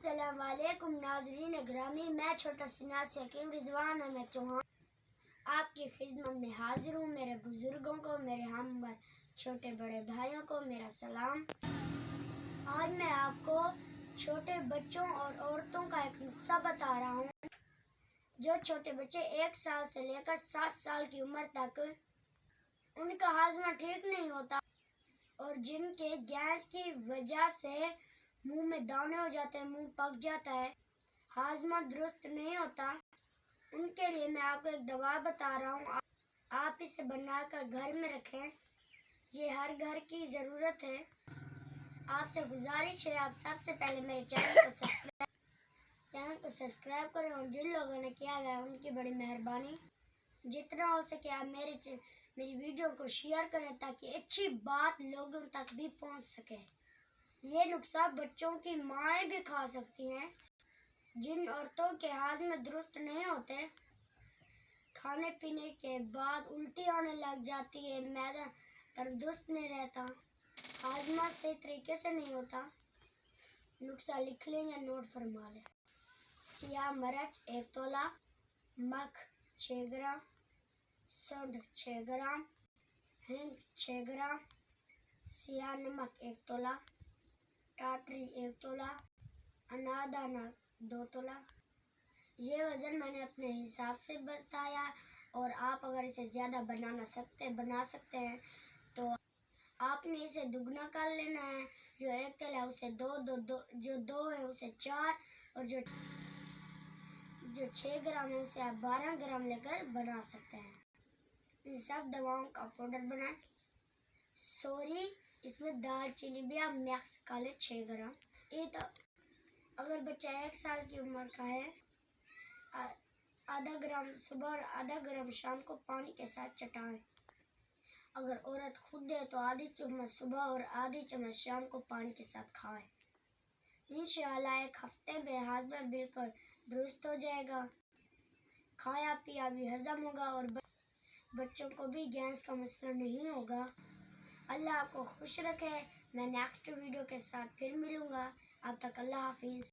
السلام علیکم ناظرین گرامی، میں چھوٹا سناس حکیم رضوان احمد چوہان آپ کی خدمت میں حاضر ہوں۔ میرے بزرگوں کو، میرے ہم عمر چھوٹے بڑے بھائیوں کو میرا سلام۔ آج میں آپ کو چھوٹے بچوں اور عورتوں کا ایک نسخہ بتا رہا ہوں۔ جو چھوٹے بچے 1 سال سے لے کر 7 سال کی عمر تک ان کا ہاضمہ ٹھیک نہیں ہوتا اور جن کے گیس کی وجہ سے منہ میں دانے ہو جاتے ہیں، منہ پک جاتا ہے، ہاضمہ درست نہیں ہوتا، ان کے لیے میں آپ کو ایک دوا بتا رہا ہوں۔ آپ اسے بنا کر گھر میں رکھیں، یہ ہر گھر کی ضرورت ہے۔ آپ سے گزارش ہے، آپ سب سے پہلے میرے چینل کو سبسکرائب کریں اور جن لوگوں نے کیا ہوا ہے ان کی بڑی مہربانی۔ جتنا ہو سکے آپ میری ویڈیو کو شیئر کریں تاکہ اچھی بات لوگوں تک بھی پہنچ سکے۔ یہ نسخہ بچوں کی مائیں بھی کھا سکتی ہیں۔ جن عورتوں کے ہاضمے درست نہیں ہوتے، کھانے پینے کے بعد الٹی آنے لگ جاتی ہے، معدہ تندرست نہیں رہتا، ہاضمہ صحیح طریقے سے نہیں ہوتا، نسخہ لکھ لیں یا نوٹ فرما لیں۔ سیاہ مرچ 1 تولہ، مکھ 6 گرام، سونڈ 6 گرام، ہینگ 6 گرام، سیاہ نمک 1 تولہ، ٹاٹری 1 تولہ، انادانہ 2 تولہ۔ یہ وزن میں نے اپنے حساب سے بتایا اور آپ اگر اسے زیادہ بنا سکتے ہیں تو آپ نے اسے دگنا کر لینا ہے۔ جو 1 تولہ ہے اسے 2، جو 2 ہے اسے 4 اور جو 6 گرام ہے اسے آپ 12 گرام لے کر بنا سکتے ہیں۔ ان سب دواؤں کا پاؤڈر بنائیں۔ اس میں دال چینی بھی آپ مکس کر لیں 6 گرام۔ یہ تو اگر بچہ 1 سال کی عمر کا ہے، آدھا گرام صبح اور آدھا گرام شام کو پانی کے ساتھ چٹائیں۔ اگر عورت خود ہے تو آدھی چمچ صبح اور آدھی چمچ شام کو پانی کے ساتھ کھائیں۔ انشاءاللہ 1 ہفتے میں ہاضمہ بالکل درست ہو جائے گا، کھایا پیا بھی ہضم ہوگا اور بچوں کو بھی گیس کا مسئلہ نہیں ہوگا۔ اللہ آپ کو خوش رکھے۔ میں نیکسٹ ویڈیو کے ساتھ پھر ملوں گا۔ اب تک اللہ حافظ۔